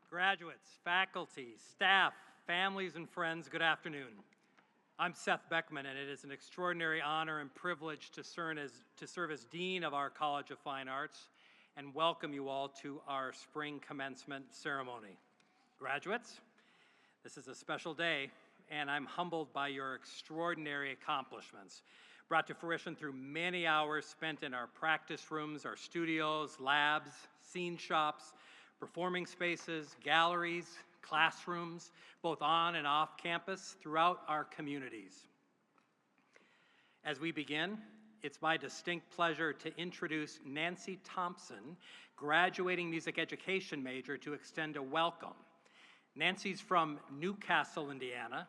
Graduates, faculty, staff, families, and friends, good afternoon. I'm Seth Beckman, and it is an extraordinary honor and privilege to serve as Dean of our College of Fine Arts and welcome you all to our spring commencement ceremony. Graduates, this is a special day, and I'm humbled by your extraordinary accomplishments, brought to fruition through many hours spent in our practice rooms, our studios, labs, scene shops, performing spaces, galleries, classrooms, both on and off campus throughout our communities. As we begin, it's my distinct pleasure to introduce Nancy Thompson, graduating music education major, to extend a welcome. Nancy's from Newcastle, Indiana.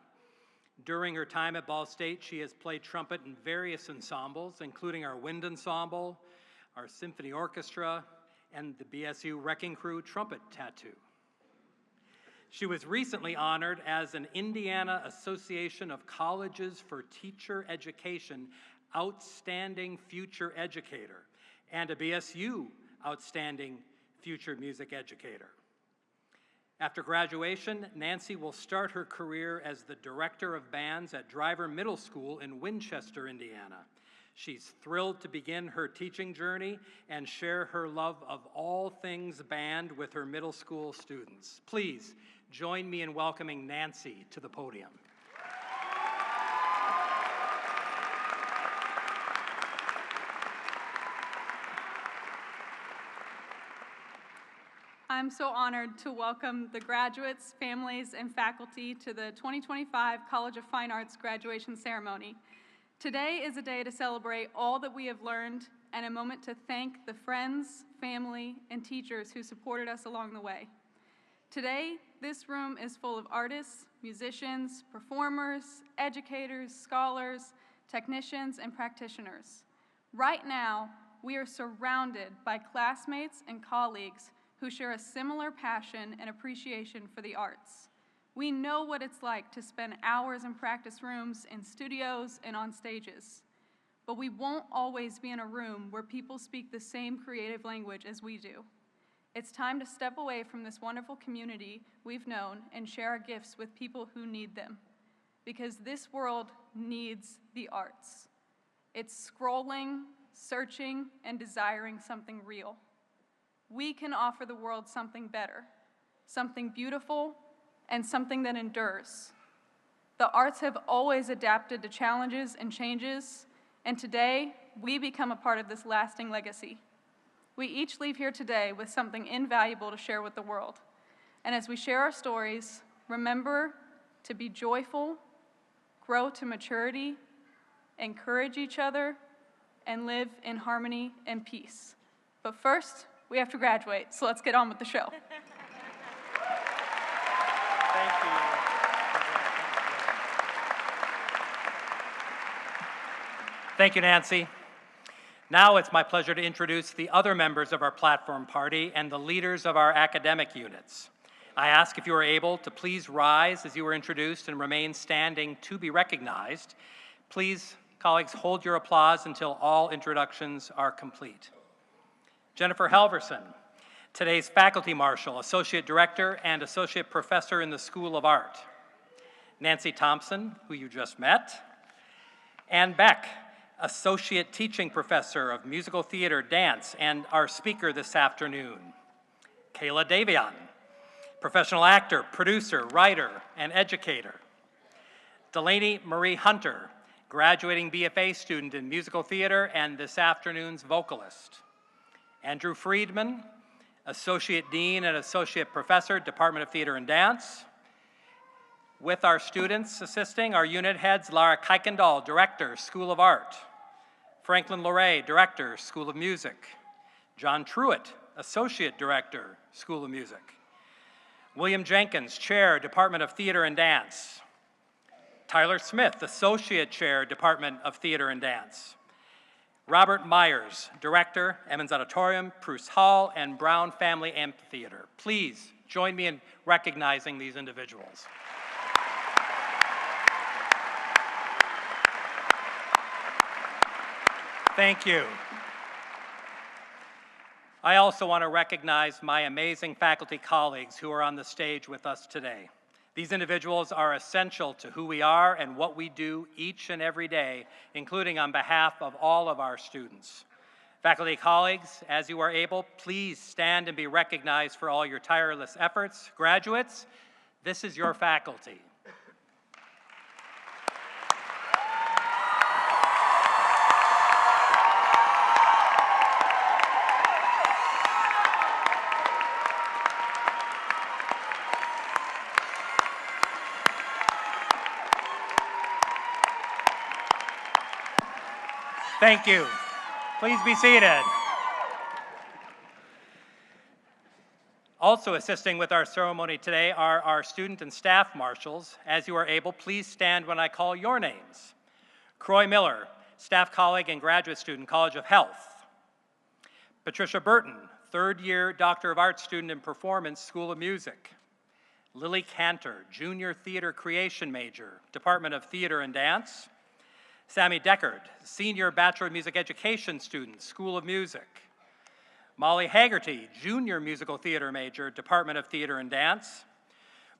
During her time at Ball State, she has played trumpet in various ensembles, including our wind ensemble, our symphony orchestra, and the BSU Wrecking Crew trumpet tattoo. She was recently honored as an Indiana Association of Colleges for Teacher Education Outstanding Future Educator and a BSU Outstanding Future Music Educator. After graduation, Nancy will start her career as the Director of Bands at Driver Middle School in Winchester, Indiana. She's thrilled to begin her teaching journey and share her love of all things band with her middle school students. Please join me in welcoming Nancy to the podium. I'm so honored to welcome the graduates, families, and faculty to the 2025 College of Fine Arts graduation ceremony. Today is a day to celebrate all that we have learned and a moment to thank the friends, family, and teachers who supported us along the way. Today, this room is full of artists, musicians, performers, educators, scholars, technicians, and practitioners. Right now, we are surrounded by classmates and colleagues who share a similar passion and appreciation for the arts. We know what it's like to spend hours in practice rooms, in studios, and on stages. But we won't always be in a room where people speak the same creative language as we do. It's time to step away from this wonderful community we've known and share our gifts with people who need them. Because this world needs the arts. It's scrolling, searching, and desiring something real. We can offer the world something better, something beautiful, and something that endures. The arts have always adapted to challenges and changes, and today, we become a part of this lasting legacy. We each leave here today with something invaluable to share with the world. And as we share our stories, remember to be joyful, grow to maturity, encourage each other, and live in harmony and peace. But first, we have to graduate, so let's get on with the show. Thank you. Thank you, Nancy. Now it's my pleasure to introduce the other members of our platform party and the leaders of our academic units. I ask if you are able to please rise as you are introduced and remain standing to be recognized. Please, colleagues, hold your applause until all introductions are complete. Jennifer Halverson, today's Faculty Marshal, Associate Director, and Associate Professor in the School of Art. Nancy Thompson, who you just met. Ann Beck, Associate Teaching Professor of Musical Theater, Dance, and our speaker this afternoon. Kayla Davion, professional actor, producer, writer, and educator. Delaney Marie Hunter, graduating BFA student in musical theater and this afternoon's vocalist. Andrew Friedman, Associate Dean and Associate Professor, Department of Theater and Dance. With our students assisting, our unit heads, Lara Kuykendall, Director, School of Art. Franklin Loray, Director, School of Music. John Truitt, Associate Director, School of Music. William Jenkins, Chair, Department of Theater and Dance. Tyler Smith, Associate Chair, Department of Theater and Dance. Robert Myers, Director, Emmons Auditorium, Pruce Hall, and Brown Family Amphitheater. Please join me in recognizing these individuals. Thank you. I also want to recognize my amazing faculty colleagues who are on the stage with us today. These individuals are essential to who we are and what we do each and every day, including on behalf of all of our students. Faculty colleagues, as you are able, please stand and be recognized for all your tireless efforts. Graduates, this is your faculty. Thank you. Please be seated. Also assisting with our ceremony today are our student and staff marshals. As you are able, please stand when I call your names. Croy Miller, staff colleague and graduate student, College of Health. Patricia Burton, third-year Doctor of Arts student in Performance, School of Music. Lily Cantor, junior theater creation major, Department of Theater and Dance. Sammy Deckard, senior Bachelor of Music Education student, School of Music. Molly Haggerty, junior musical theater major, Department of Theater and Dance.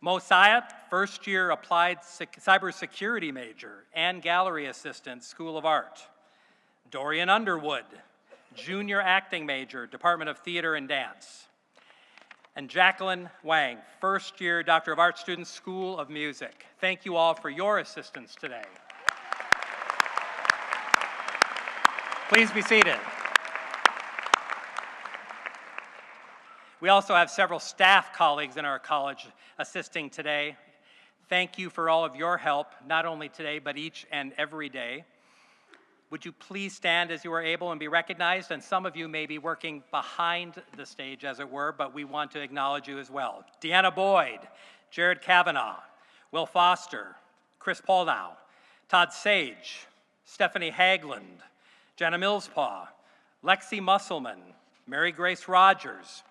Mo Sayat, first-year applied cybersecurity major and gallery assistant, School of Art. Dorian Underwood, junior acting major, Department of Theater and Dance. And Jacqueline Wang, first-year Doctor of Arts student, School of Music. Thank you all for your assistance today. Please be seated. We also have several staff colleagues in our college assisting today. Thank you for all of your help, not only today, but each and every day. Would you please stand as you are able and be recognized? And some of you may be working behind the stage, as it were, but we want to acknowledge you as well. Deanna Boyd, Jared Kavanaugh, Will Foster, Chris Polnow, Todd Sage, Stephanie Hagland, Jenna Millspaw, Lexi Musselman, Mary Grace Rogers,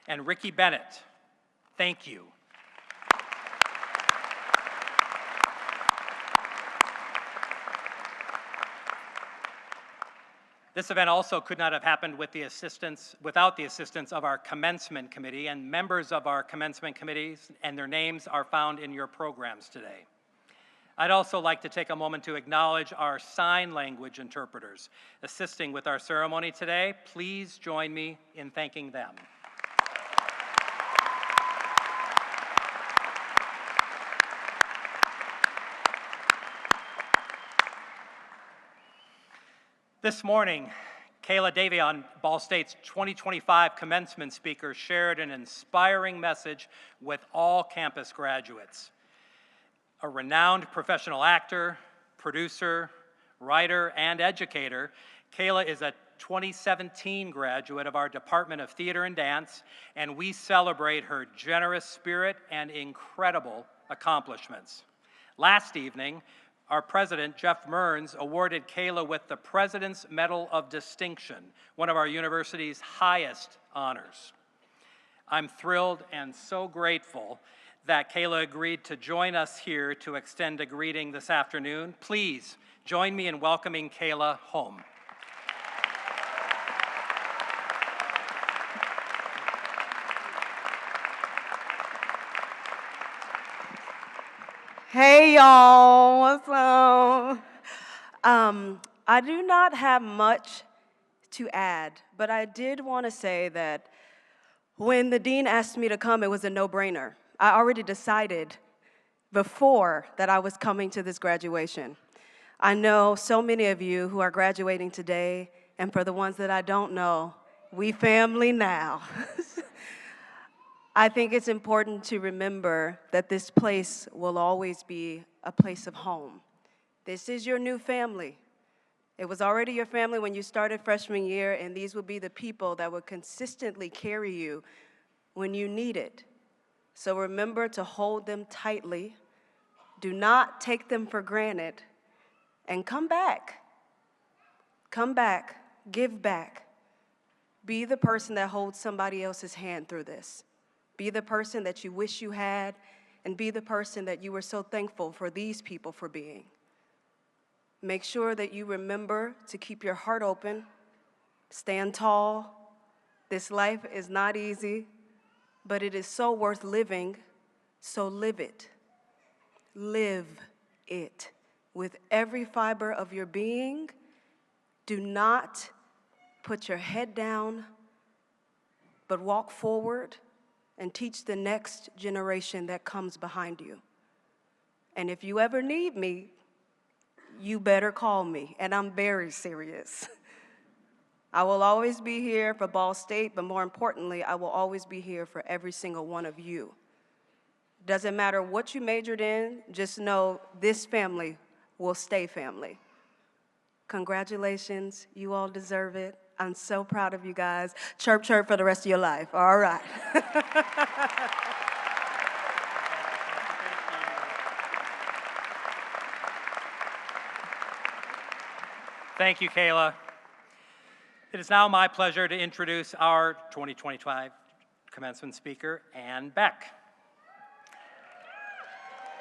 and Ricky Bennett. Thank you. This event also could not have happened without the assistance of our Commencement Committee, and members of our Commencement Committees and their names are found in your programs today. I'd also like to take a moment to acknowledge our sign language interpreters assisting with our ceremony today. Please join me in thanking them. This morning, Kayla Davion, Ball State's 2025 commencement speaker, shared an inspiring message with all campus graduates. A renowned professional actor, producer, writer, and educator, Kayla is a 2017 graduate of our Department of Theater and Dance, and we celebrate her generous spirit and incredible accomplishments. Last evening, our president, Jeff Mearns, awarded Kayla with the President's Medal of Distinction, one of our university's highest honors. I'm thrilled and so grateful that Kayla agreed to join us here to extend a greeting this afternoon. Please join me in welcoming Kayla home. Hey y'all, what's up? I do not have much to add, but I did want to say that when the dean asked me to come, it was a no-brainer. I already decided before that I was coming to this graduation. I know so many of you who are graduating today, and for the ones that I don't know, we family now. I think it's important to remember that this place will always be a place of home. This is your new family. It was already your family when you started freshman year, and these will be the people that will consistently carry you when you need it. So remember to hold them tightly. Do not take them for granted. And come back. Come back. Give back. Be the person that holds somebody else's hand through this. Be the person that you wish you had, and be the person that you were so thankful for these people for being. Make sure that you remember to keep your heart open, stand tall, This life is not easy, but it is so worth living, so live it. Live it with every fiber of your being. Do not put your head down, but walk forward and teach the next generation that comes behind you. And if you ever need me, you better call me, and I'm very serious. I will always be here for Ball State, but more importantly, I will always be here for every single one of you. Doesn't matter what you majored in, just know this family will stay family. Congratulations, you all deserve it. I'm so proud of you guys. Chirp, chirp for the rest of your life. All right. Thank you, Kayla. It is now my pleasure to introduce our 2025 commencement speaker, Ann Beck.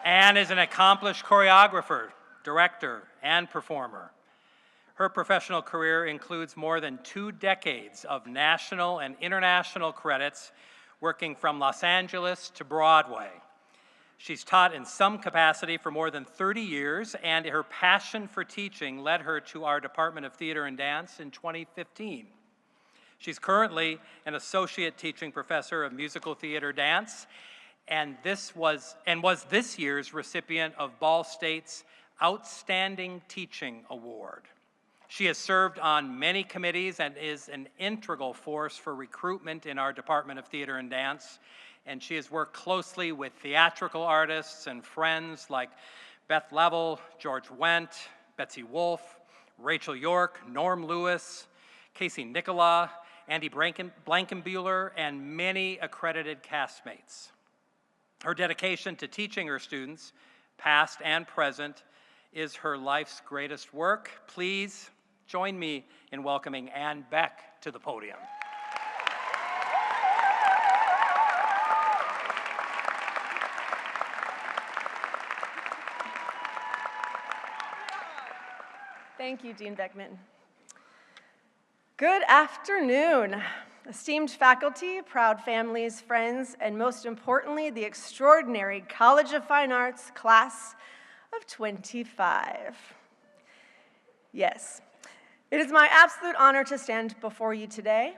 Ann is an accomplished choreographer, director, and performer. Her professional career includes more than 2 decades of national and international credits, working from Los Angeles to Broadway. She's taught in some capacity for more than 30 years, and her passion for teaching led her to our Department of Theater and Dance in 2015. She's currently an associate teaching professor of musical theater dance, and was this year's recipient of Ball State's Outstanding Teaching Award. She has served on many committees and is an integral force for recruitment in our Department of Theater and Dance, and she has worked closely with theatrical artists and friends like Beth Level, George Wendt, Betsy Wolfe, Rachel York, Norm Lewis, Casey Nicola, Andy Blankenbuehler, and many accredited castmates. Her dedication to teaching her students, past and present, is her life's greatest work. Please join me in welcoming Ann Beck to the podium. Thank you, Dean Beckman. Good afternoon, esteemed faculty, proud families, friends, and most importantly, the extraordinary College of Fine Arts class of 25. Yes, it is my absolute honor to stand before you today.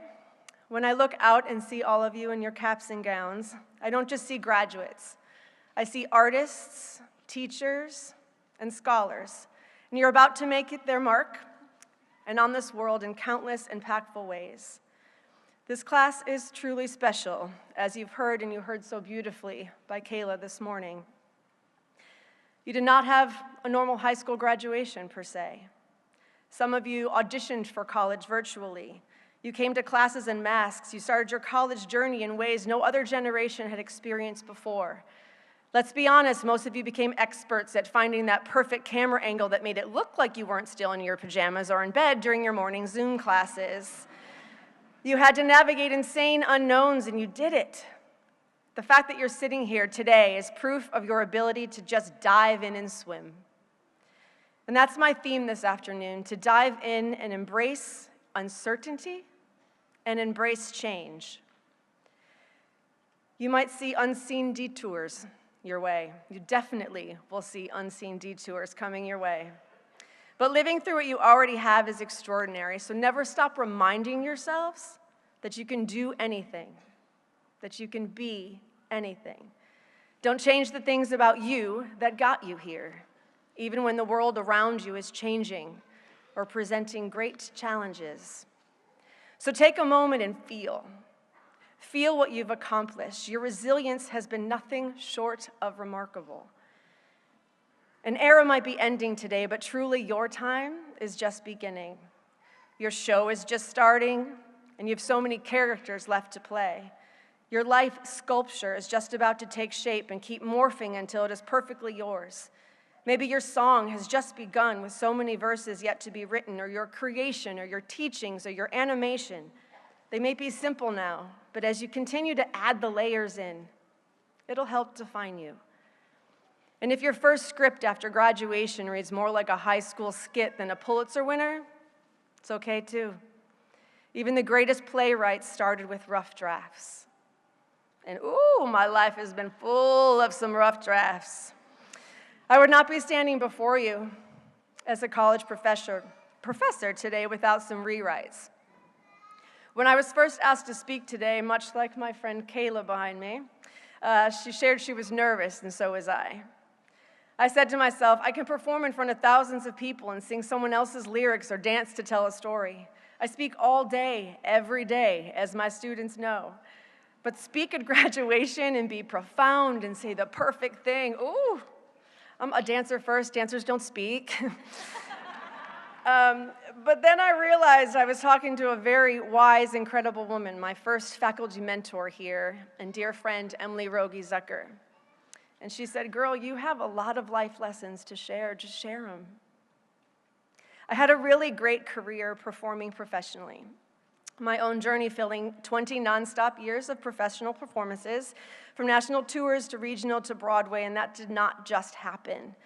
When I look out and see all of you in your caps and gowns, I don't just see graduates. I see artists, teachers, and scholars. And you're about to make their mark and on this world in countless impactful ways. This class is truly special, as you've heard, and you heard so beautifully by Kayla this morning. You did not have a normal high school graduation, per se. Some of you auditioned for college virtually. You came to classes in masks. You started your college journey in ways no other generation had experienced before. Let's be honest, most of you became experts at finding that perfect camera angle that made it look like you weren't still in your pajamas or in bed during your morning Zoom classes. You had to navigate insane unknowns, and you did it. The fact that you're sitting here today is proof of your ability to just dive in and swim. And that's my theme this afternoon, to dive in and embrace uncertainty and embrace change. You might see unseen detours your way. You definitely will see unseen detours coming your way. But living through what you already have is extraordinary, so never stop reminding yourselves that you can do anything, that you can be anything. Don't change the things about you that got you here, even when the world around you is changing or presenting great challenges. So take a moment and feel. Feel what you've accomplished. Your resilience has been nothing short of remarkable. An era might be ending today, but truly your time is just beginning. Your show is just starting, and you have so many characters left to play. Your life sculpture is just about to take shape and keep morphing until it is perfectly yours. Maybe your song has just begun with so many verses yet to be written, or your creation, or your teachings, or your animation. They may be simple now, but as you continue to add the layers in, it'll help define you. And if your first script after graduation reads more like a high school skit than a Pulitzer winner, it's okay too. Even the greatest playwrights started with rough drafts. And ooh, my life has been full of some rough drafts. I would not be standing before you as a college professor today without some rewrites. When I was first asked to speak today, much like my friend Kayla behind me, she shared she was nervous, and so was I. I said to myself, I can perform in front of thousands of people and sing someone else's lyrics or dance to tell a story. I speak all day, every day, as my students know. But speak at graduation and be profound and say the perfect thing, ooh, I'm a dancer first, dancers don't speak. But then I realized I was talking to a very wise, incredible woman, my first faculty mentor here, and dear friend, Emily Rogie-Zucker. And she said, girl, you have a lot of life lessons to share, just share them. I had a really great career performing professionally. My own journey filling 20 nonstop years of professional performances, from national tours to regional to Broadway, and that did not just happen.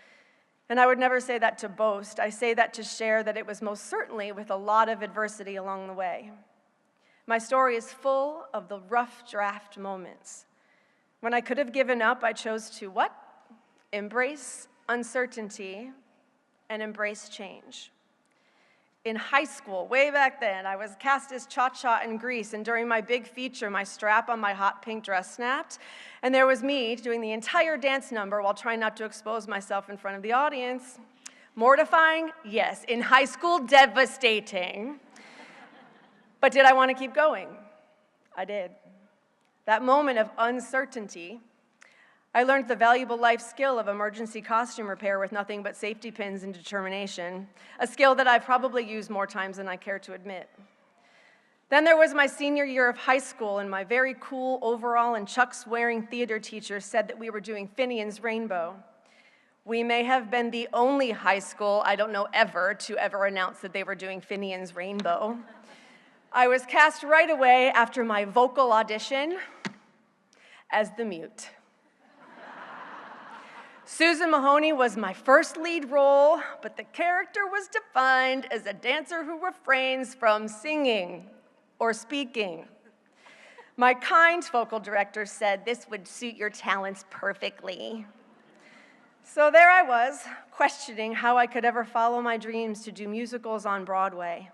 And I would never say that to boast. I say that to share that it was most certainly with a lot of adversity along the way. My story is full of the rough draft moments. When I could have given up, I chose to what? Embrace uncertainty and embrace change. In high school, way back then, I was cast as Cha-Cha in Grease, and during my big feature, my strap on my hot pink dress snapped, and there was me doing the entire dance number while trying not to expose myself in front of the audience. Mortifying? Yes. In high school, devastating. But did I want to keep going? I did. That moment of uncertainty, I learned the valuable life skill of emergency costume repair with nothing but safety pins and determination, a skill that I've probably used more times than I care to admit. Then there was my senior year of high school, and my very cool overall and Chucks-wearing theater teacher said that we were doing Finian's Rainbow. We may have been the only high school, I don't know ever, to ever announce that they were doing Finian's Rainbow. I was cast right away after my vocal audition as the mute. Susan Mahoney was my first lead role, but the character was defined as a dancer who refrains from singing or speaking. My kind vocal director said this would suit your talents perfectly. So there I was, questioning how I could ever follow my dreams to do musicals on Broadway,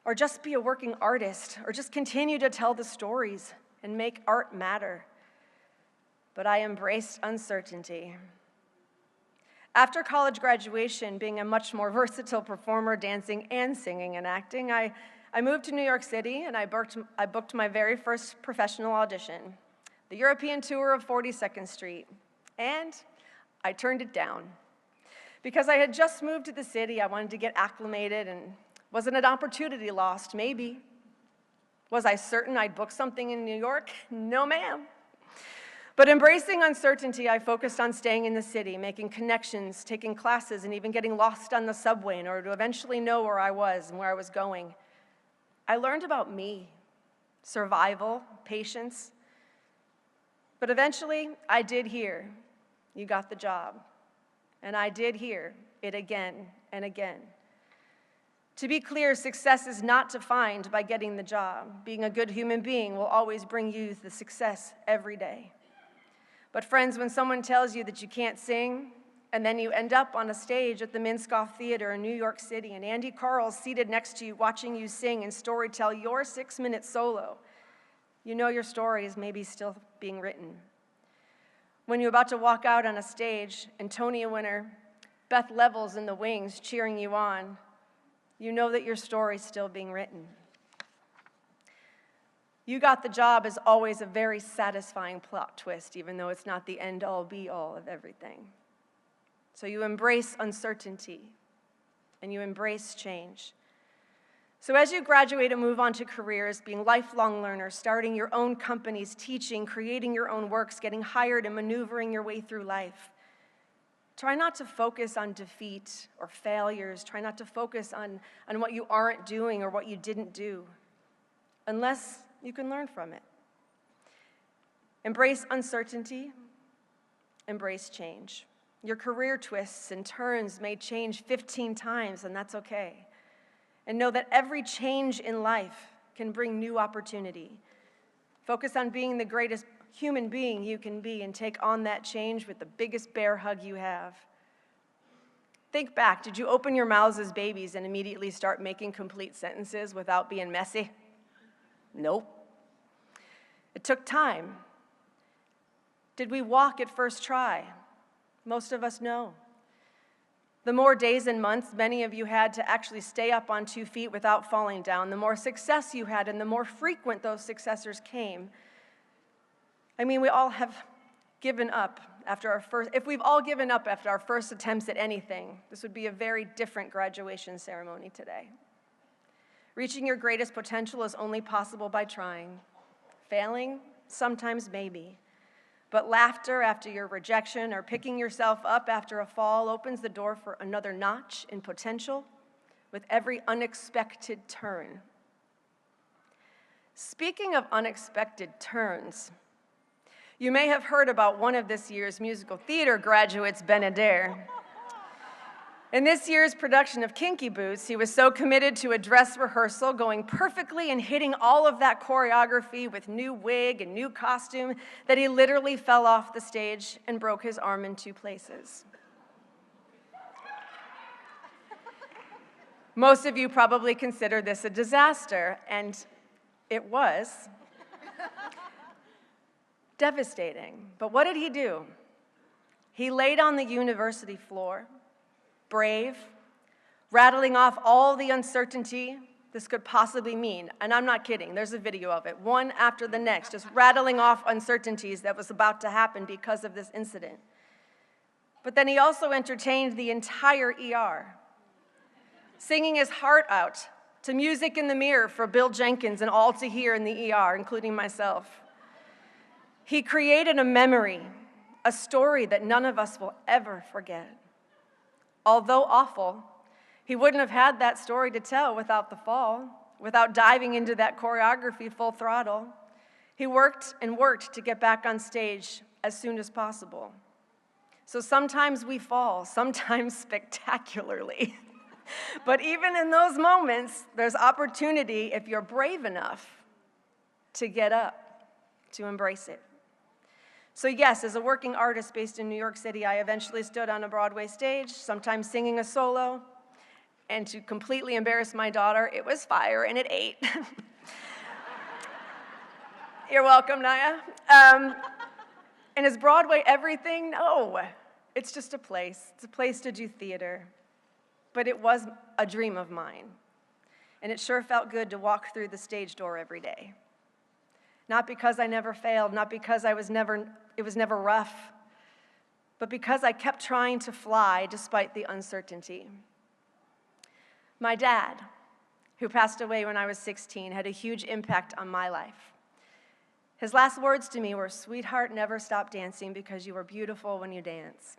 or just be a working artist, or just continue to tell the stories and make art matter. But I embraced uncertainty. After college graduation, being a much more versatile performer, dancing and singing and acting, I moved to New York City and I booked my very first professional audition, the European tour of 42nd Street, and I turned it down. Because I had just moved to the city, I wanted to get acclimated, and was it an opportunity lost? Maybe. Was I certain I'd book something in New York? No, ma'am. But embracing uncertainty, I focused on staying in the city, making connections, taking classes, and even getting lost on the subway in order to eventually know where I was and where I was going. I learned about me, survival, patience. But eventually, I did hear, you got the job. And I did hear it again and again. To be clear, success is not defined by getting the job. Being a good human being will always bring you the success every day. But friends, when someone tells you that you can't sing, and then you end up on a stage at the Minskoff Theater in New York City, and Andy Carl's seated next to you watching you sing and storytell your 6-minute solo, you know your story is maybe still being written. When you're about to walk out on a stage, Antonia winner Beth Level's in the wings cheering you on, you know that your story's still being written. You got the job is always a very satisfying plot twist, even though it's not the end-all, be-all of everything. So you embrace uncertainty, and you embrace change. So as you graduate and move on to careers, being lifelong learners, starting your own companies, teaching, creating your own works, getting hired, and maneuvering your way through life, try not to focus on defeat or failures. Try not to focus on what you aren't doing or what you didn't do, unless you can learn from it. Embrace uncertainty, embrace change. Your career twists and turns may change 15 times, and that's okay. and know that every change in life can bring new opportunity. Focus on being the greatest human being you can be and take on that change with the biggest bear hug you have. Think back, did you open your mouths as babies and immediately start making complete sentences without being messy? Nope. It took time. Did we walk at first try? Most of us know. The more days and months many of you had to actually stay up on 2 feet without falling down, the more success you had and the more frequent those successors came. I mean, we all have given up after our first, if we've all given up after our first attempts at anything, this would be a very different graduation ceremony today. Reaching your greatest potential is only possible by trying. Failing, sometimes maybe. But laughter after your rejection or picking yourself up after a fall opens the door for another notch in potential with every unexpected turn. Speaking of unexpected turns, you may have heard about one of this year's musical theater graduates, Ben Adair. In this year's production of Kinky Boots, he was so committed to a dress rehearsal, going perfectly and hitting all of that choreography with new wig and new costume, that he literally fell off the stage and broke his arm in 2 places. Most of you probably consider this a disaster, and it was. Devastating. But what did he do? He laid on the university floor, brave, rattling off all the uncertainty this could possibly mean. And I'm not kidding, there's a video of it, one after the next, just rattling off uncertainties that was about to happen because of this incident. But then he also entertained the entire ER, singing his heart out to Music in the Mirror for Bill Jenkins and all to hear in the ER, including myself. He created a memory, a story that none of us will ever forget. Although awful, he wouldn't have had that story to tell without the fall, without diving into that choreography full throttle. He worked and worked to get back on stage as soon as possible. So sometimes we fall, sometimes spectacularly. But even in those moments, there's opportunity if you're brave enough to get up, to embrace it. So yes, as a working artist based in New York City, I eventually stood on a Broadway stage, sometimes singing a solo, and to completely embarrass my daughter, it was fire and it ate. You're welcome, Naya. And is Broadway everything? No, it's just a place. It's a place to do theater. But it was a dream of mine, and it sure felt good to walk through the stage door every day. Not because I never failed, not because it was never rough, but because I kept trying to fly despite the uncertainty. My dad, who passed away when I was 16, had a huge impact on my life. His last words to me were, "Sweetheart, never stop dancing because you are beautiful when you dance."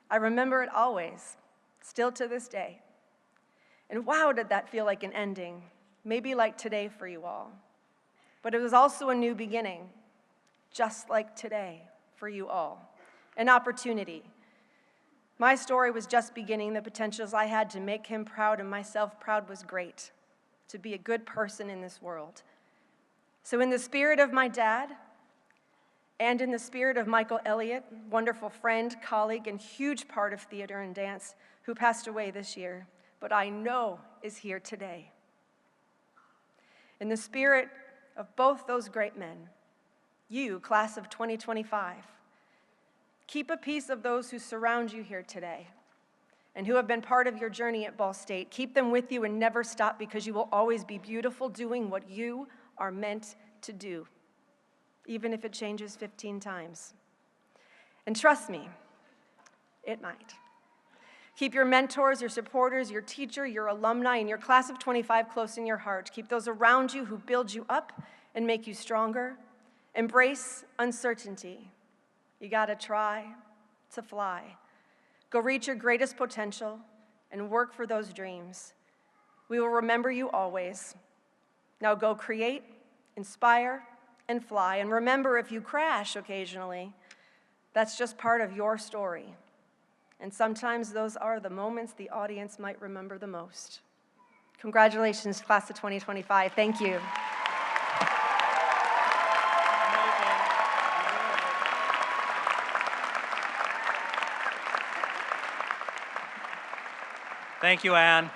I remember it always, still to this day. And wow, did that feel like an ending, maybe like today for you all. But it was also a new beginning, just like today for you all, an opportunity. My story was just beginning. The potentials I had to make him proud and myself proud was great, to be a good person in this world. So in the spirit of my dad, and in the spirit of Michael Elliott, wonderful friend, colleague, and huge part of theater and dance, who passed away this year, but I know is here today. In the spirit of both those great men, you, class of 2025, keep a piece of those who surround you here today and who have been part of your journey at Ball State. Keep them with you and never stop, because you will always be beautiful doing what you are meant to do, even if it changes 15 times. And trust me, it might. Keep your mentors, your supporters, your teacher, your alumni, and your class of 25 close in your heart. Keep those around you who build you up and make you stronger. Embrace uncertainty. You gotta try to fly. Go reach your greatest potential and work for those dreams. We will remember you always. Now go create, inspire, and fly. And remember, if you crash occasionally, that's just part of your story. And sometimes those are the moments the audience might remember the most. Congratulations, class of 2025. Thank you. Thank you, Anne.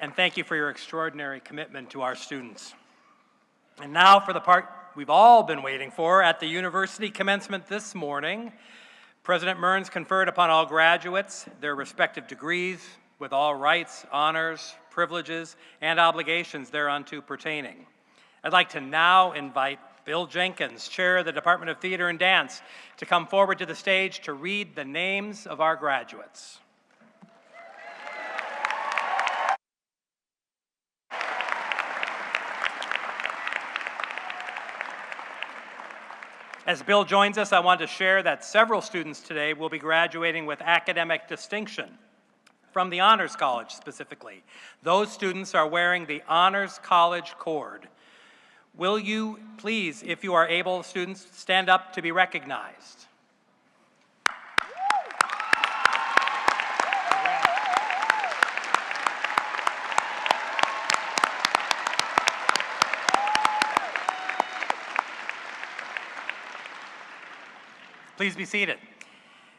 And thank you for your extraordinary commitment to our students. And now for the part we've all been waiting for. At the university commencement this morning, President Mearns conferred upon all graduates their respective degrees with all rights, honors, privileges, and obligations thereunto pertaining. I'd like to now invite Bill Jenkins, Chair of the Department of Theater and Dance, to come forward to the stage to read the names of our graduates. As Bill joins us, I want to share that several students today will be graduating with academic distinction from the Honors College specifically. Those students are wearing the Honors College cord. Will you please, if you are able, students, stand up to be recognized? Please be seated.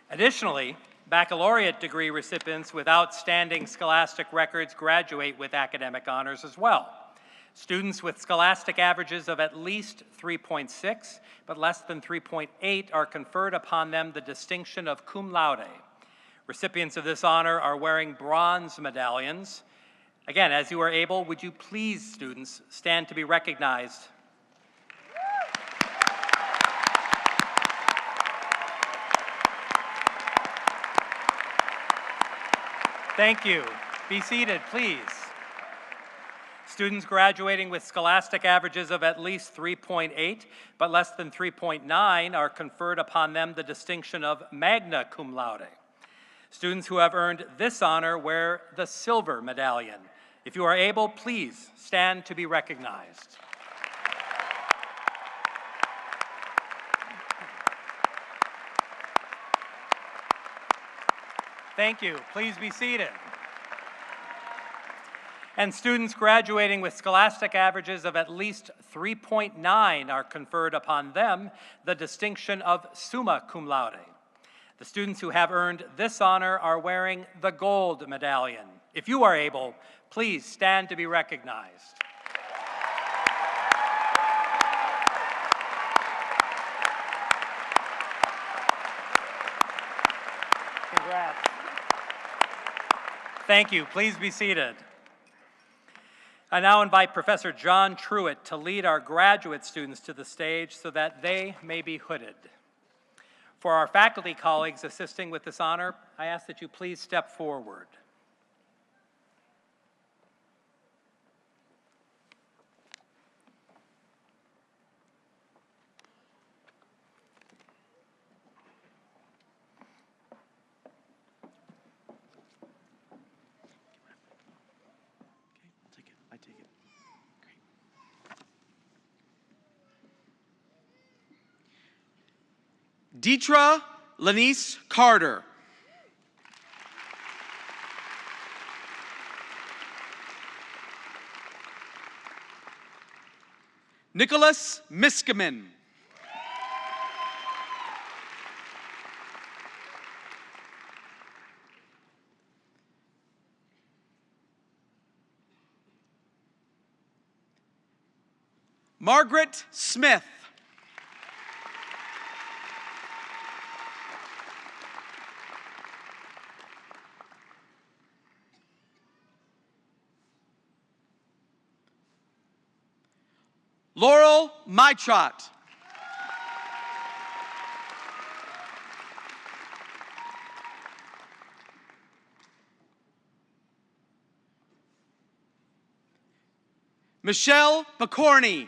Additionally, baccalaureate degree recipients with outstanding scholastic records graduate with academic honors as well. Students with scholastic averages of at least 3.6 but less than 3.8 are conferred upon them the distinction of cum laude. Recipients of this honor are wearing bronze medallions. Again, as you are able, would you please, students, stand to be recognized? Thank you. Be seated, please. Students graduating with scholastic averages of at least 3.8 but less than 3.9 are conferred upon them the distinction of magna cum laude. Students who have earned this honor wear the silver medallion. If you are able, please stand to be recognized. Thank you. Please be seated. And students graduating with scholastic averages of at least 3.9 are conferred upon them the distinction of summa cum laude. The students who have earned this honor are wearing the gold medallion. If you are able, please stand to be recognized. Congrats. Thank you. Please be seated. I now invite Professor John Truitt to lead our graduate students to the stage so that they may be hooded. For our faculty colleagues assisting with this honor, I ask that you please step forward. Deetra Lanice Carter. Nicholas Miskimen. Margaret Smith. Laurel Mytrot. Michelle Picorni.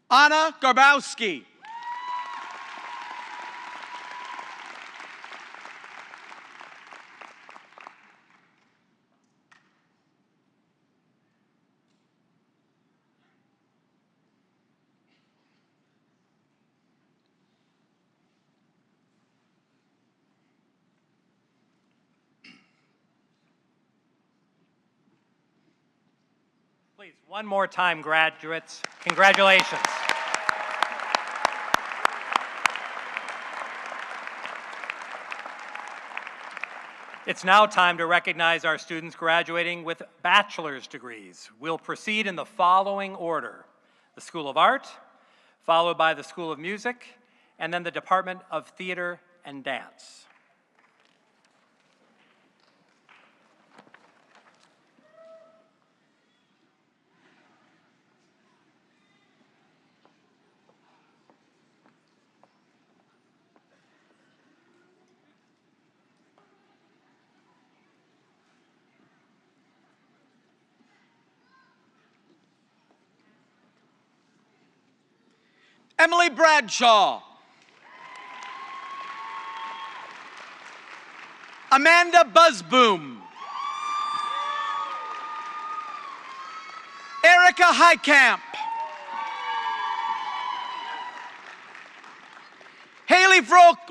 Anna Garbowski. Please, one more time, graduates. Congratulations. It's now time to recognize our students graduating with bachelor's degrees. We'll proceed in the following order: the School of Art, followed by the School of Music, and then the Department of Theater and Dance. Emily Bradshaw. Amanda Buzzboom. Erica Highcamp. Haley Vrolick.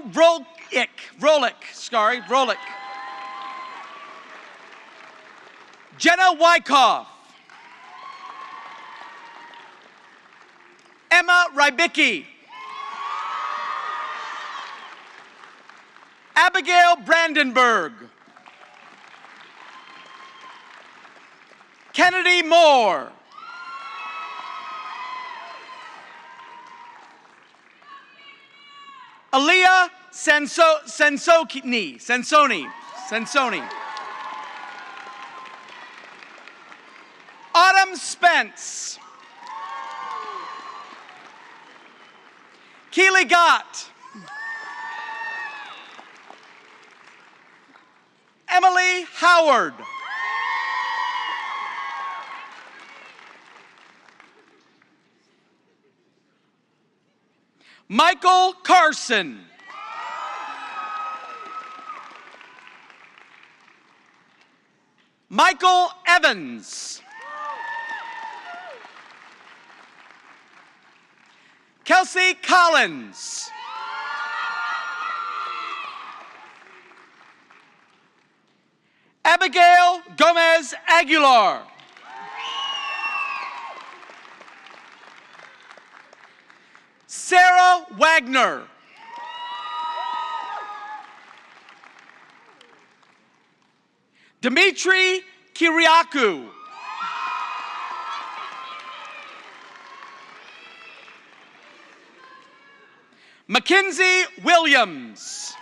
Jenna Wyckoff. Emma Rybicki. Abigail Brandenburg. Kennedy Moore. Aaliyah Sansoni. Autumn Spence. Keely Gott. Emily Howard. Michael Carson. Michael Evans. Kelsey Collins. Abigail Gomez Aguilar. Sarah Wagner. Dimitri Kiriakou. Mackenzie Williams.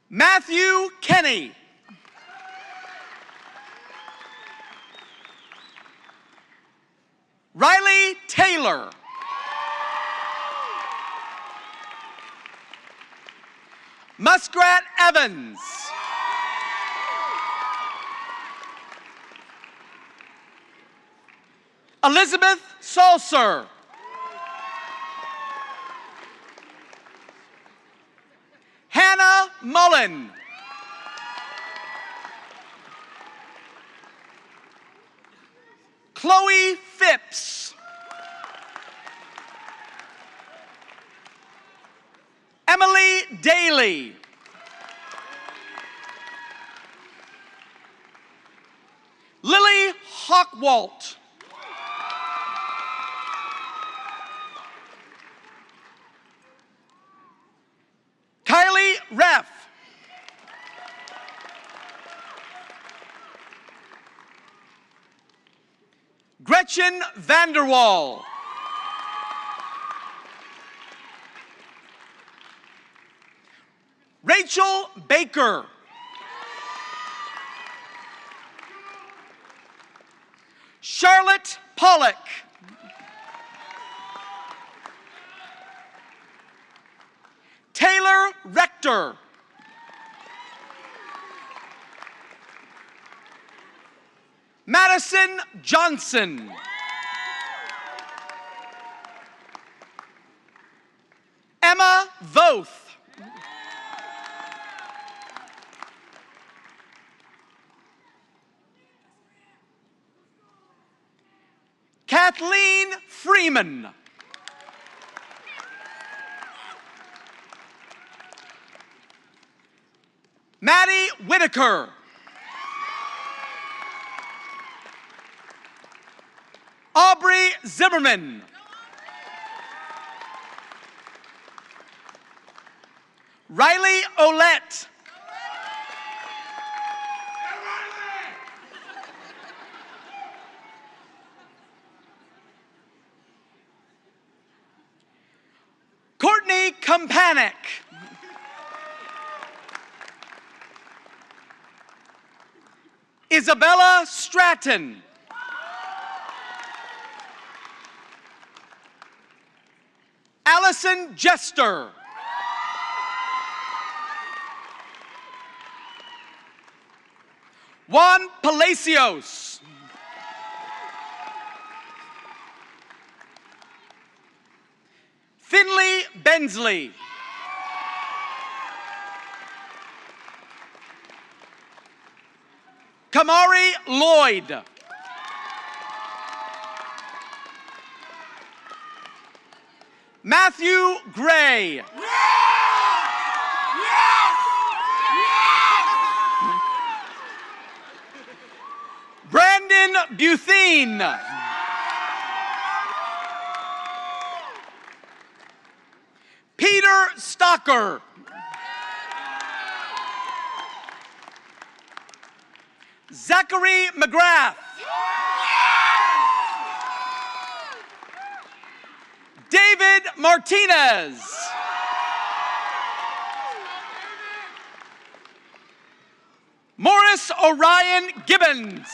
Matthew Kenny. Riley Taylor. Muskrat Evans. Elizabeth Salser. Hannah Mullen. Chloe Phipps. Emily Daly. Lily Hockwalt. Kylie Reff. Gretchen Vanderwall. Rachel Baker. Charlotte Pollock. Taylor Rector. Madison Johnson. Emma Voth. Kathleen Freeman. Maddie Whitaker. Aubrey Zimmerman. Riley Olette. Courtney Kampanik. Isabella Stratton. Allison Jester. Juan Palacios. Finley Bensley. Kamari Lloyd. Matthew Gray. Brandon Buthine. Peter Stocker. Zachary McGrath. David Martinez. Morris Orion Gibbons.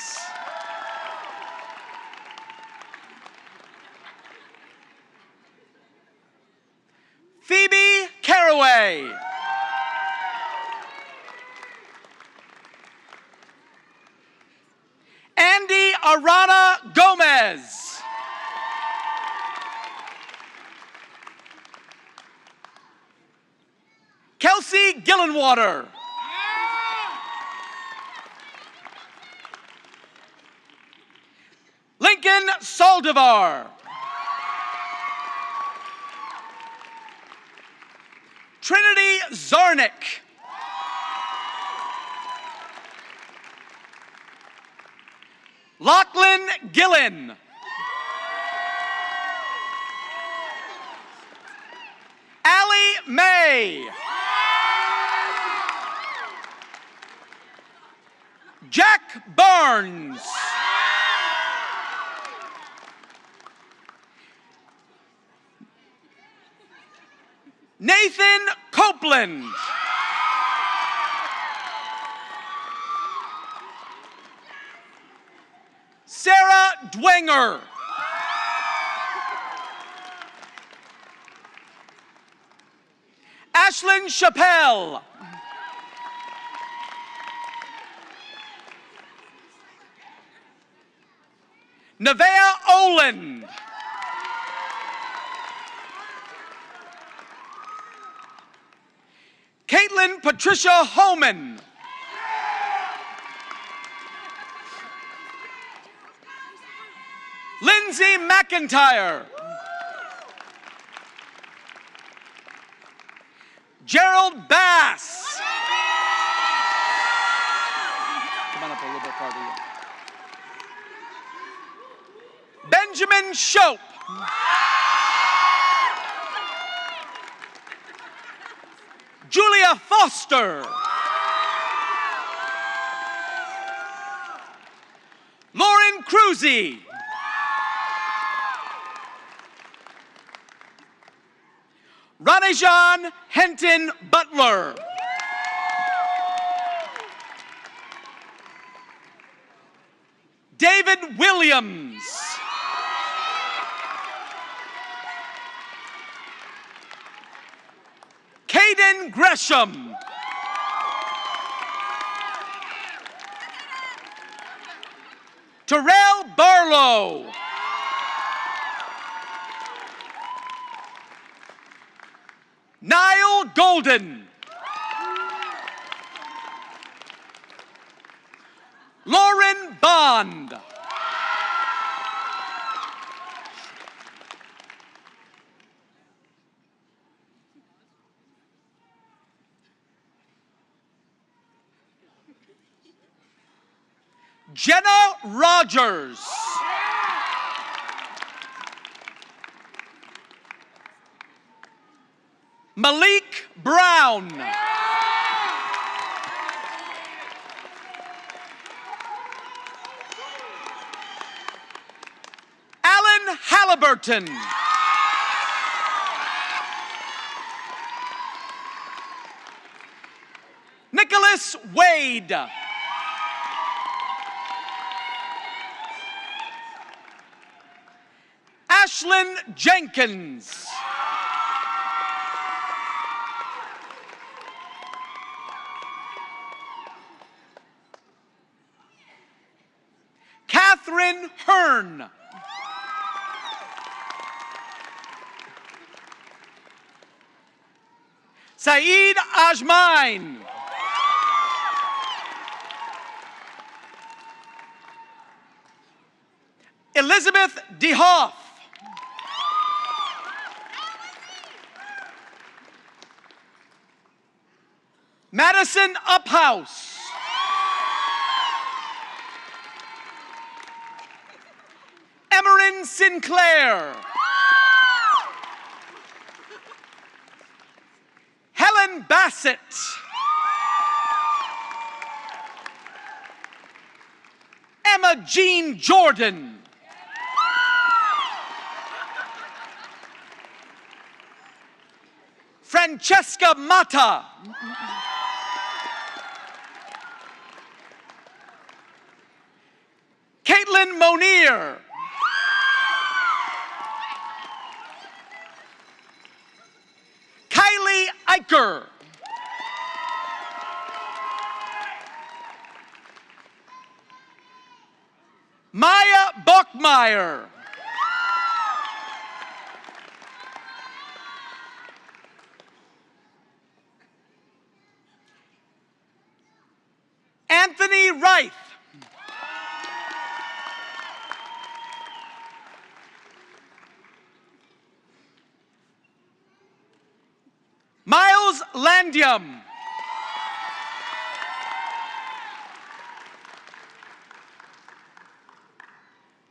Phoebe Caraway. Andy Arana Gomez. Kelsey Gillenwater. Lincoln Saldivar. Trinity Zarnick. Lachlan Gillen. Allie May. Jack Barnes. Nathan Copeland. Sarah Dwenger. Ashlyn Chappelle. Nevaeh Olin. Caitlin Patricia Homan. Lindsay McIntyre. Gerald Bass. Come on up a little bit farther. Yeah. Benjamin Shope. Julia Foster. Lauren Cruzy. Ranijan Henton Butler. David Williams. Caden Gresham. Terrell Barlow. Niall Golden. Lauren Bond. Jenna Rogers. Malik Brown. Alan Halliburton. Nicholas Wade. Ashlyn Jenkins. Catherine Hearn. Saeed Ajmain. Elizabeth DeHoff. Madison Uphouse. Emerin Sinclair. Helen Bassett. Emma Jean Jordan. Francesca Mata. Caitlin Monier. Kylie Eicher. Maya Bachmeyer. Anthony Reith. Miles Landium.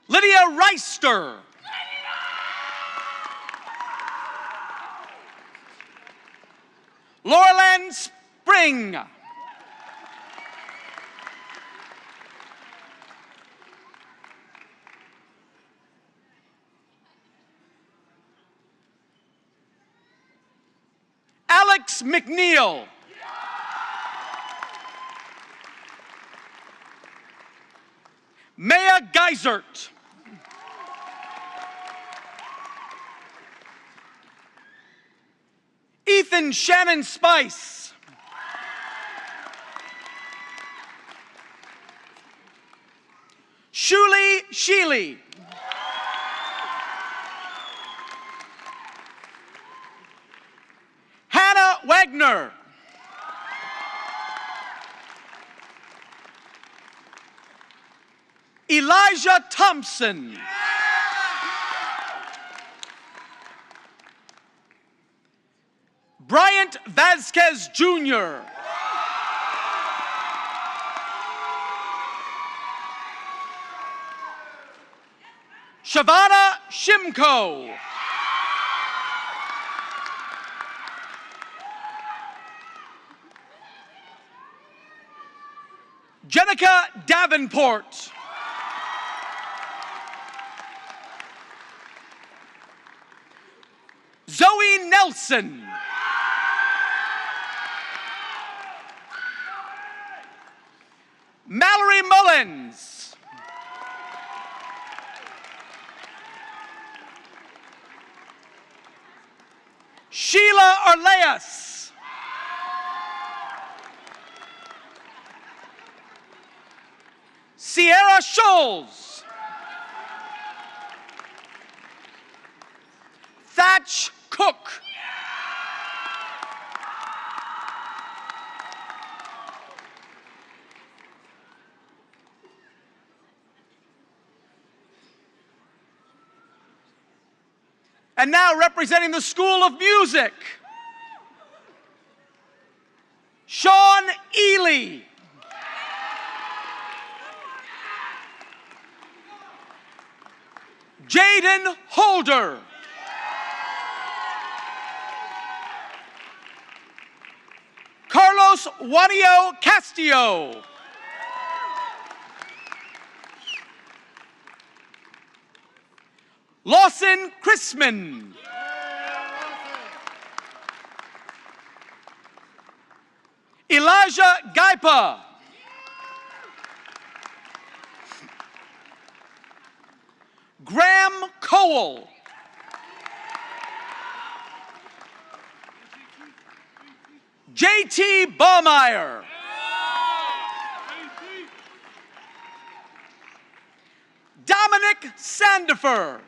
Lydia Reister. Laurelyn Spring. Alex McNeil. Maya Geisert. Ethan Shannon Spice. Shuli Sheely. Hannah Wagner. Elijah Thompson. Bryant Vasquez Jr. Shavana Shimko. Jenica Davenport. Zoe Nelson. Mallory Mullins. Sheila Arleas. Sierra Scholes. Thatch Cook. And now representing the School of Music, Sean Ely. Jaden Holder. Carlos Juanillo Castillo. Lawson Chrisman. Elijah Gaipa. Graham Cowell. J.T. Baumeier. Dominic Sandifer.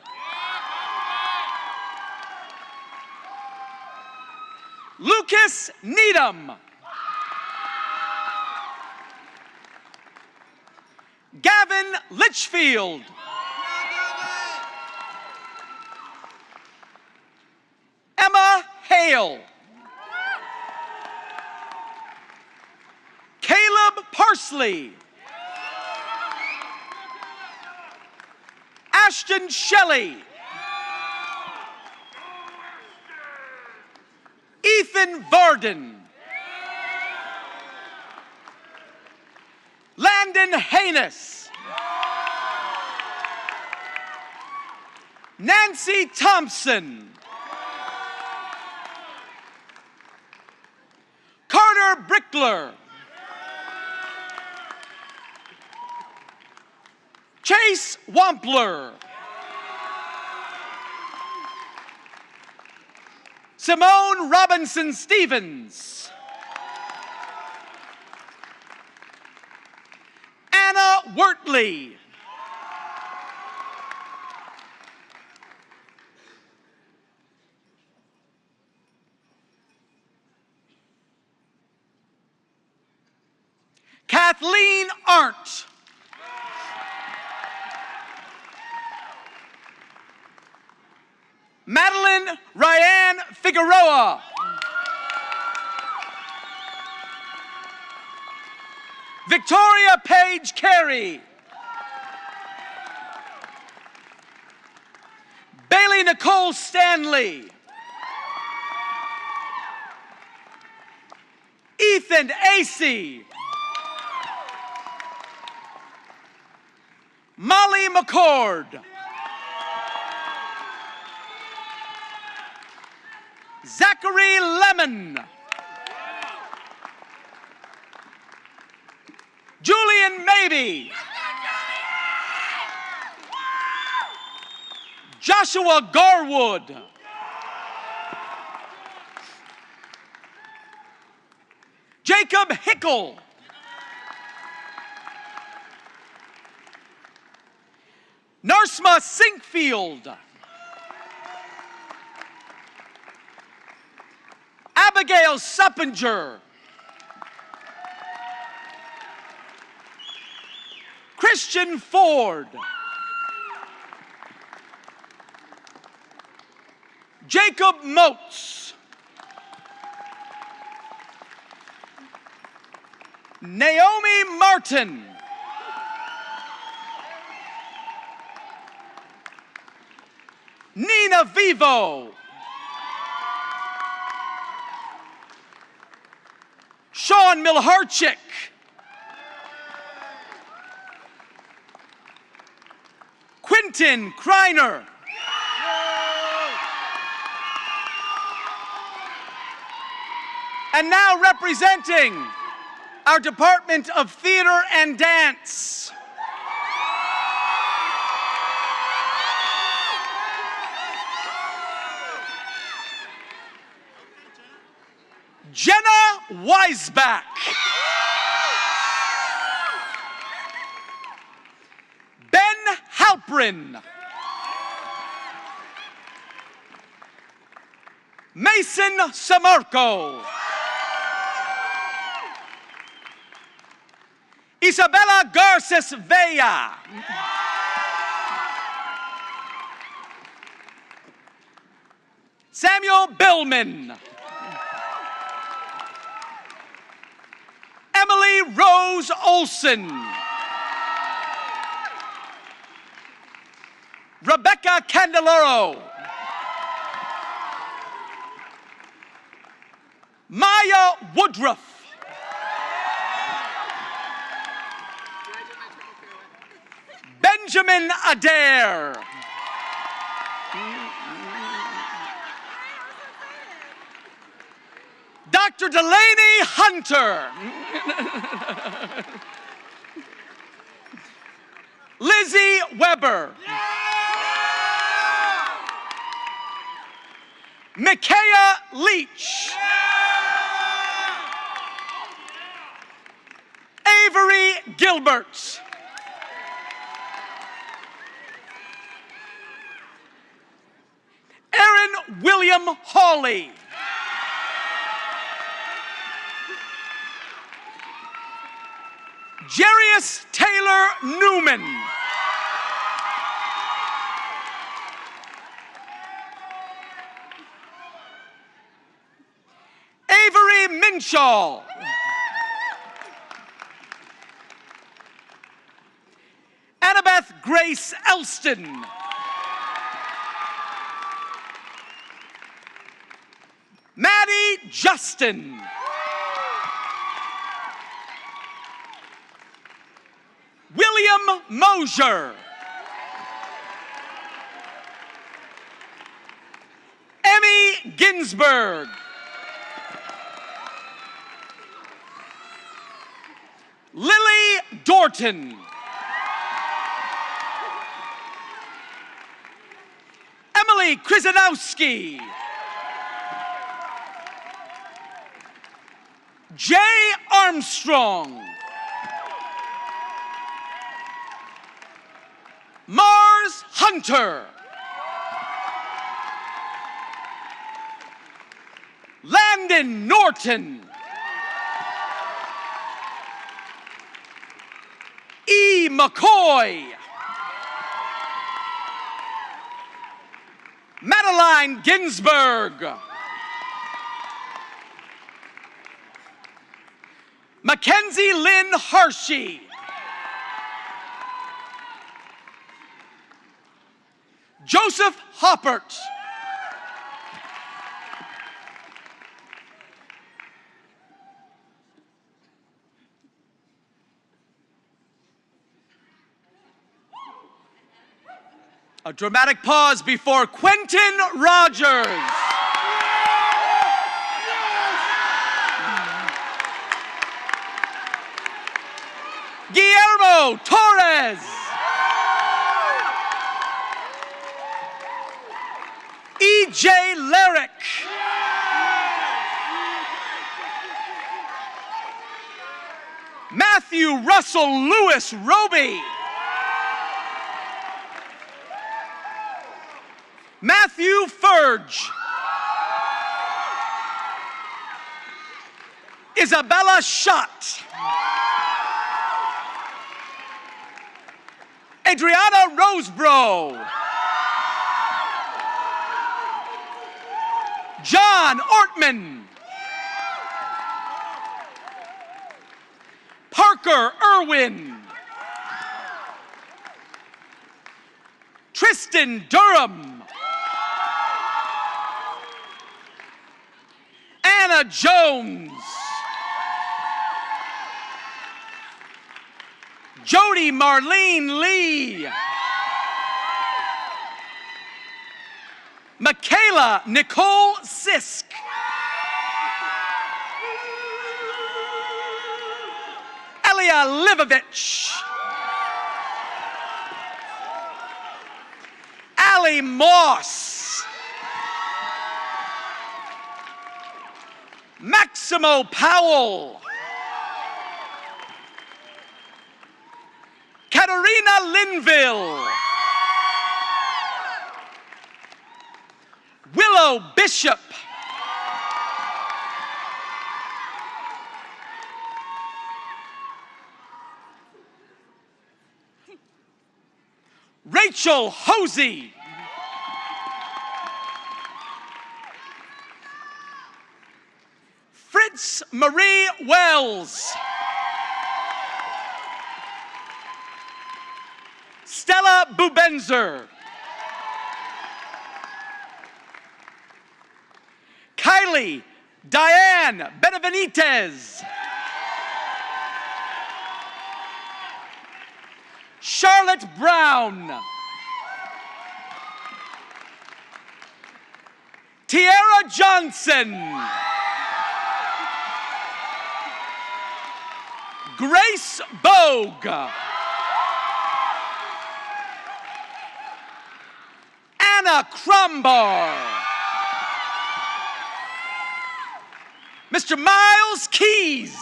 Lucas Needham. Gavin Litchfield. Emma Hale. Caleb Parsley. Ashton Shelley. Ethan Varden. Landon Haynes. Nancy Thompson. Carter Brickler. Chase Wampler. Simone Robinson Stevens. Anna Wertley. Kathleen Arndt. Madeline Ryan Figueroa. Victoria Page Carey. Bailey Nicole Stanley. Ethan Acey. Molly McCord. Zachary Lemon. Julian Mabey. Joshua Garwood. Jacob Hickle. Narsma Sinkfield. Abigail Suppinger. Christian Ford. Jacob Moats. Naomi Martin. Nina Vivo. Sean Milharchik. Quentin Kreiner. And now representing our Department of Theater and Dance, Jenna Weisbach. Ben Halprin. Mason Samarco. Isabella Garces Vella. Samuel Billman. Emily Rose Olson. Rebecca Candelaro. Maya Woodruff. Benjamin Adair. Dr. Delaney Hunter. Lizzie Weber. Micaiah Leach. Avery Gilbert. Aaron William Hawley. Jarius Taylor Newman. Avery Minshall. Annabeth Grace Elston. Maddie Justin. William Mosier. Emmy Ginsberg. Lily Dorton. Emily Krzyzanowski. Jay Armstrong. Mars Hunter. Landon Norton. E. McCoy. Madeline Ginsberg. Mackenzie Lynn Hershey. Joseph Hoppert. A dramatic pause before Quentin Rogers. Guillermo Torres. E.J. Larrick. Matthew Russell Lewis Roby. Matthew Furge. Isabella Schott. Adriana Rosebro. John Ortman. Parker Irwin. Tristan Durham. Anna Jones. Jody Marlene Lee. Michaela Nicole Sisk. Elia Livovich. Allie Moss. Maximo Powell. Katerina Linville. Willow Bishop. Rachel Hosey. Fritz Marie Wells. Stella Bubenzer. Kylie Diane Benavenitez. Charlotte Brown. Tiara Johnson. Grace Bogue. Anna Crumbar. Mr. Miles Keys.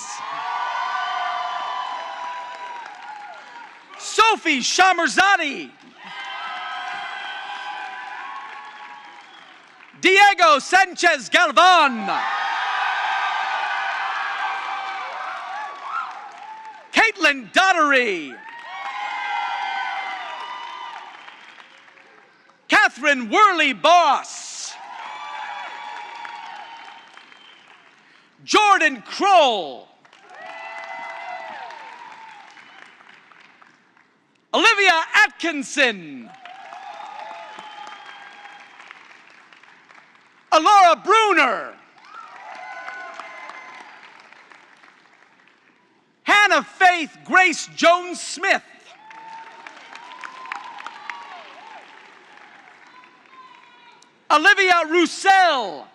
Sophie Shamarzadi. Diego Sanchez Galvan. Caitlin Dottery. Catherine Worley Boss. Jordan Kroll. Olivia Atkinson. Alora Bruner. Hannah Faith Grace Jones Smith. Olivia Roussel.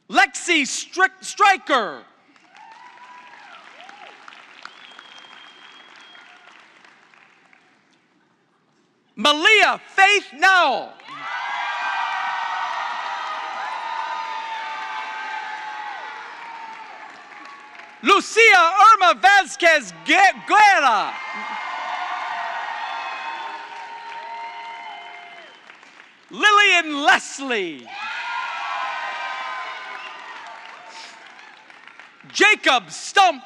Lexi Stryker. Malia Faith Nowell. Lucia Irma Vasquez Guerra. Lillian Leslie. Jacob Stump.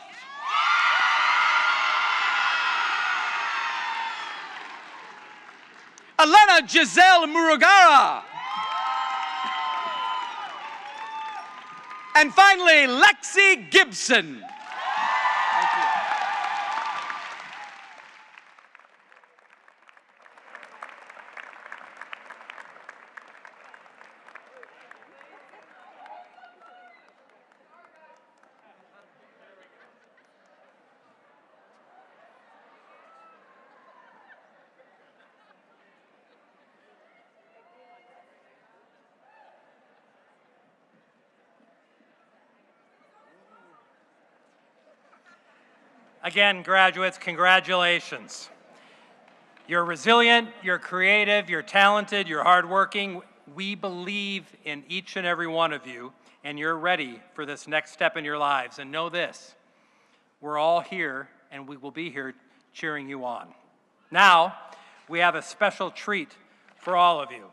Elena Giselle Murugara. And finally, Lexi Gibson. Thank you. Again, graduates, congratulations. You're resilient, you're creative, you're talented, you're hardworking. We believe in each and every one of you, and you're ready for this next step in your lives. And know this, we're all here, and we will be here cheering you on. Now, we have a special treat for all of you.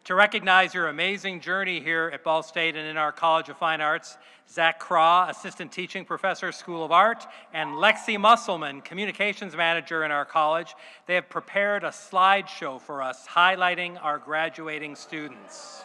To recognize your amazing journey here at Ball State and in our College of Fine Arts, Zach Craw, Assistant Teaching Professor, School of Art, and Lexi Musselman, Communications Manager in our college, they have prepared a slideshow for us highlighting our graduating students.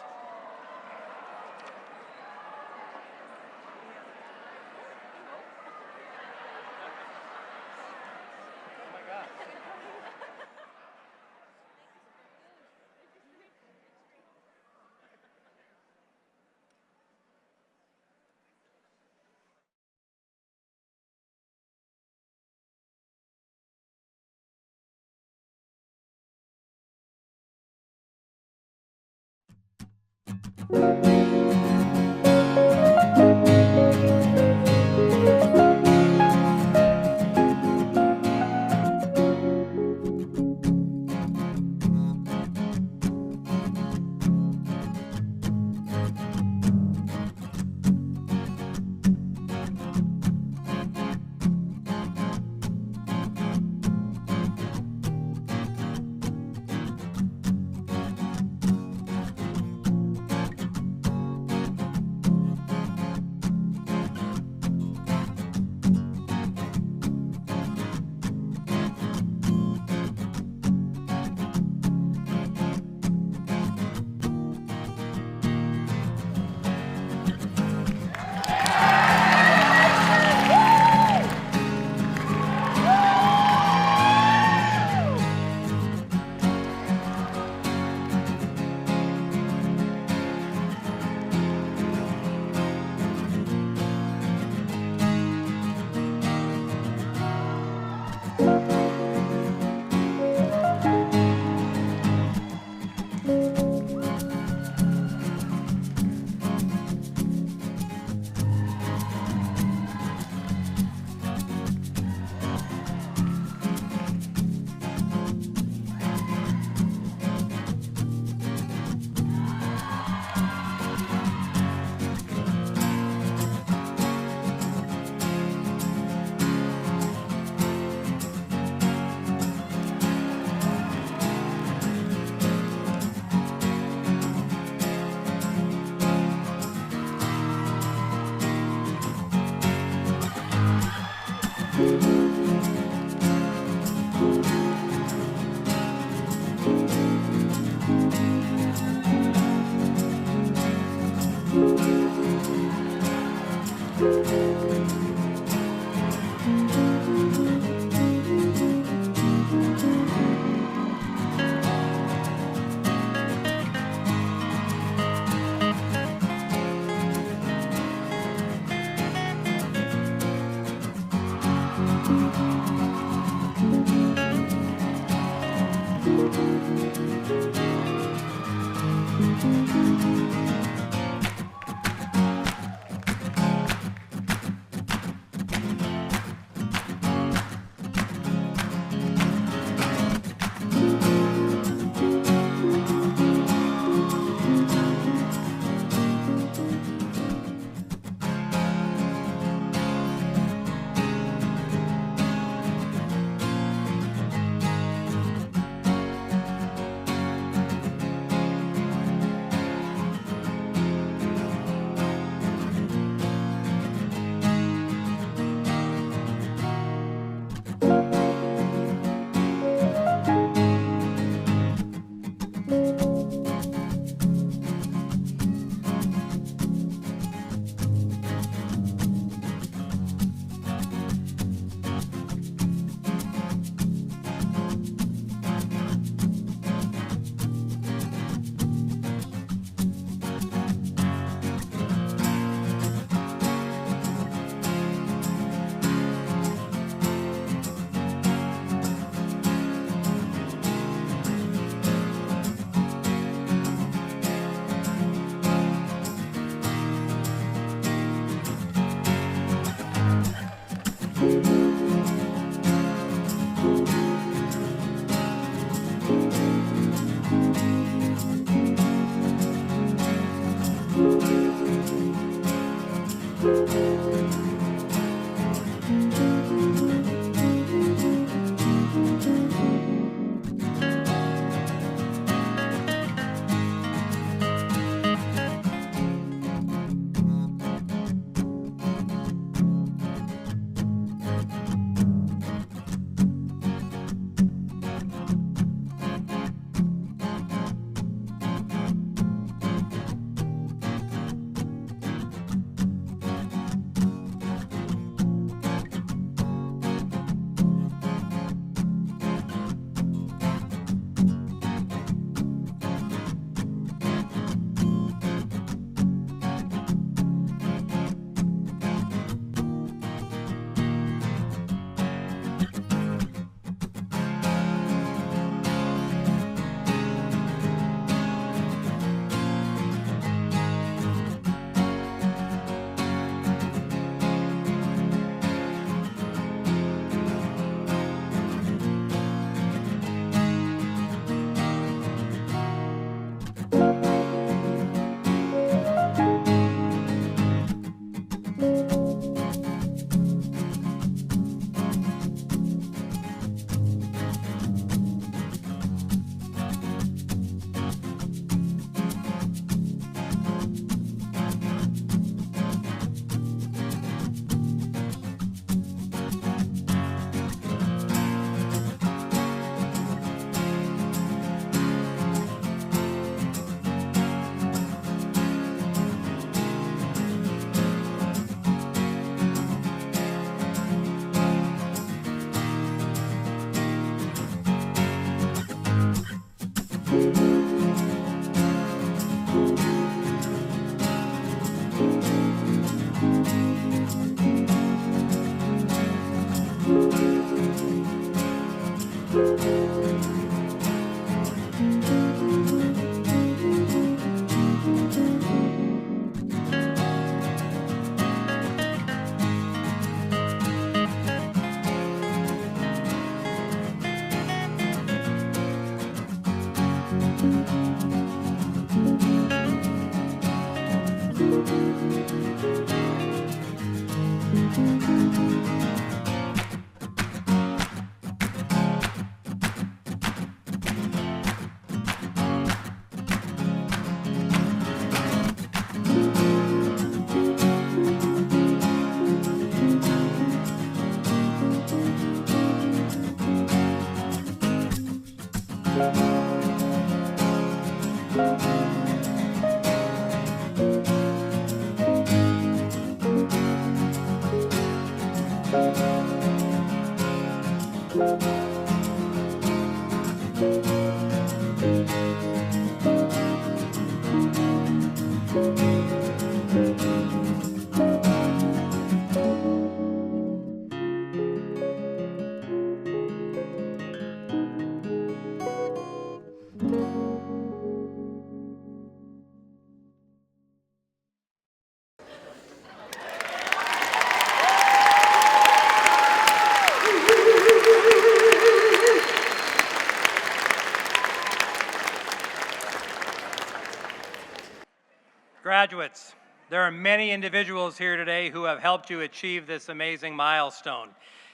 There are many individuals here today who have helped you achieve this amazing milestone.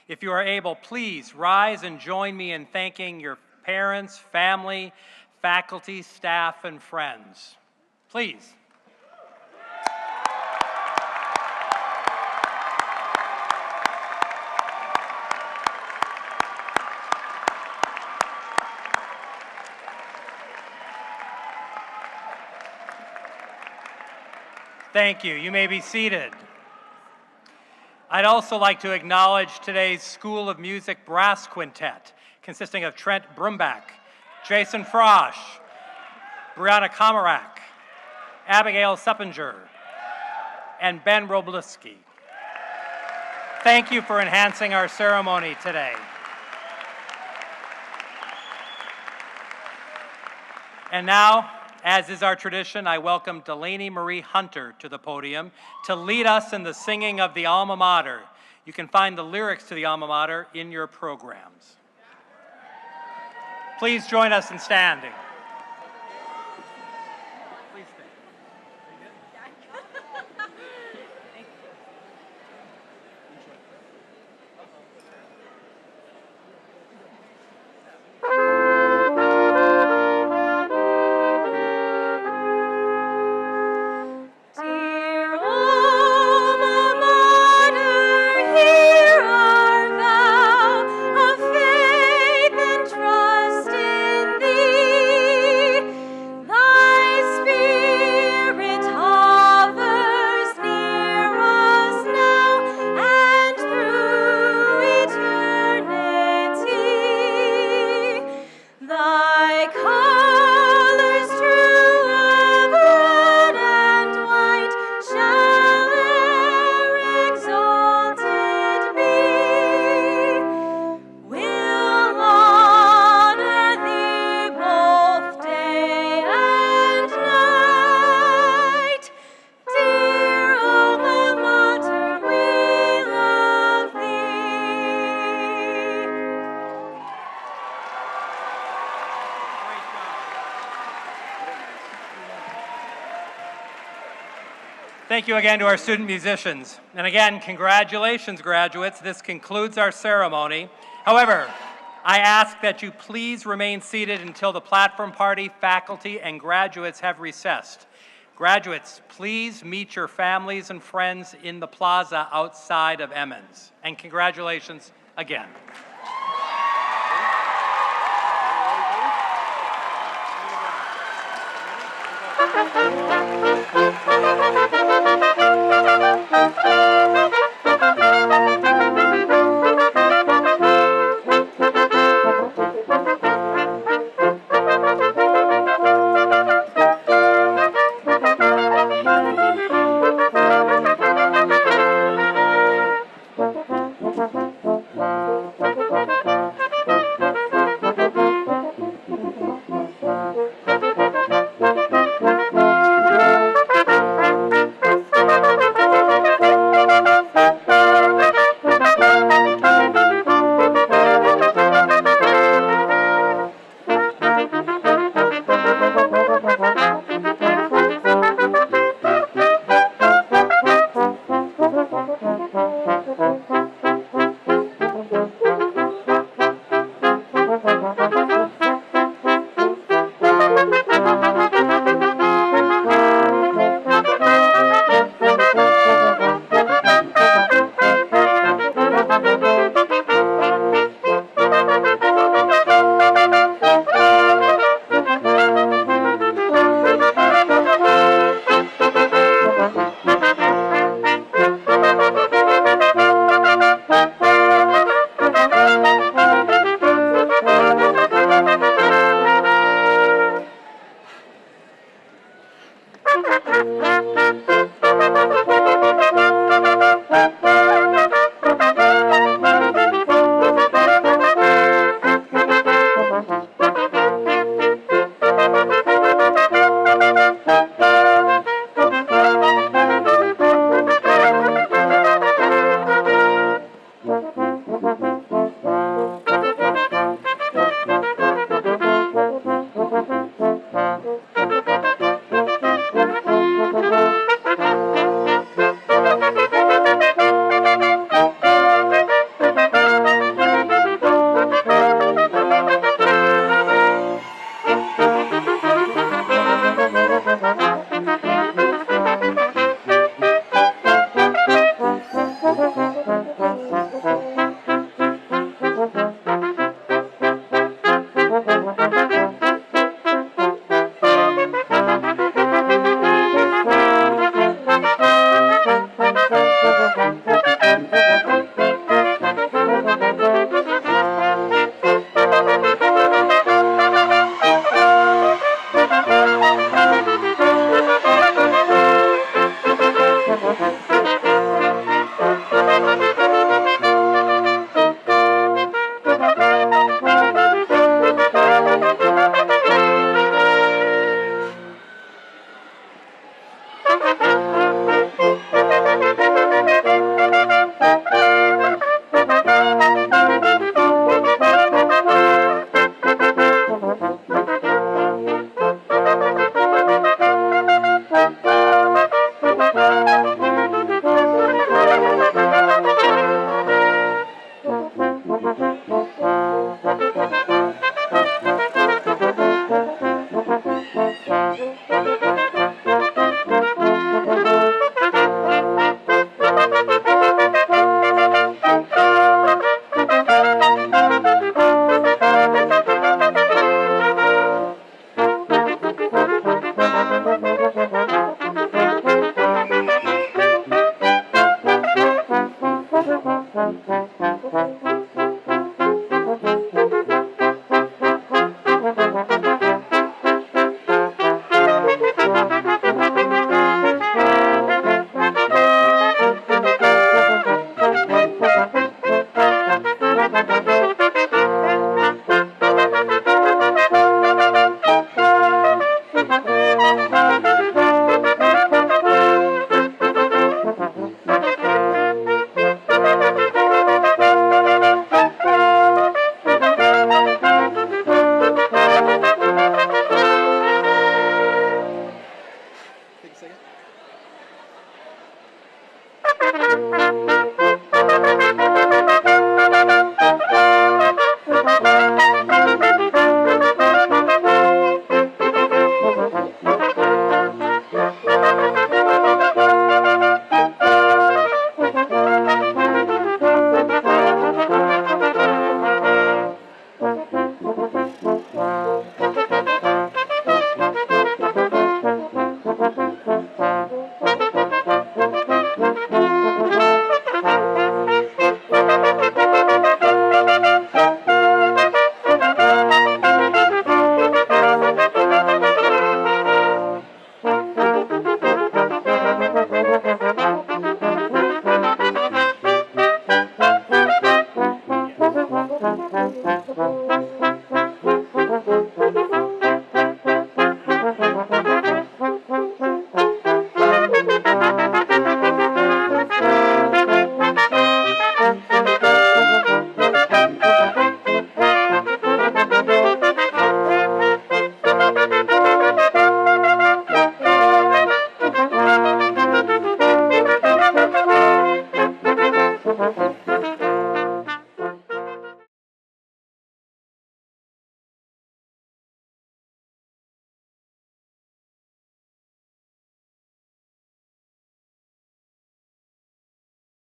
If you are able, please rise and join me in thanking your parents, family, faculty, staff, and friends. Please. Thank you. You may be seated. I'd also like to acknowledge today's School of Music Brass Quintet, consisting of Trent Brumbach, Jason Frosch, Brianna Komarak, Abigail Seppinger, and Ben Robleski. Thank you for enhancing our ceremony today. And now, as is our tradition, I welcome Delaney Marie Hunter to the podium to lead us in the singing of the Alma Mater. You can find the lyrics to the Alma Mater in your programs. Please join us in standing. Please stand. Dear Alma Mater, hear our vow of faith and trust in Thee. Thy Spirit hovers near us now and through eternity. Thy colors true of red and white shall e'er exalted be. We'll honor Thee both day and night. Dear Alma Mater, we love Thee. Thank you again to our student musicians. And again, congratulations, graduates. This concludes our ceremony. However, I ask that you please remain seated until the platform party, faculty, and graduates have recessed. Graduates, please meet your families and friends in the plaza outside of Emmons. And congratulations again.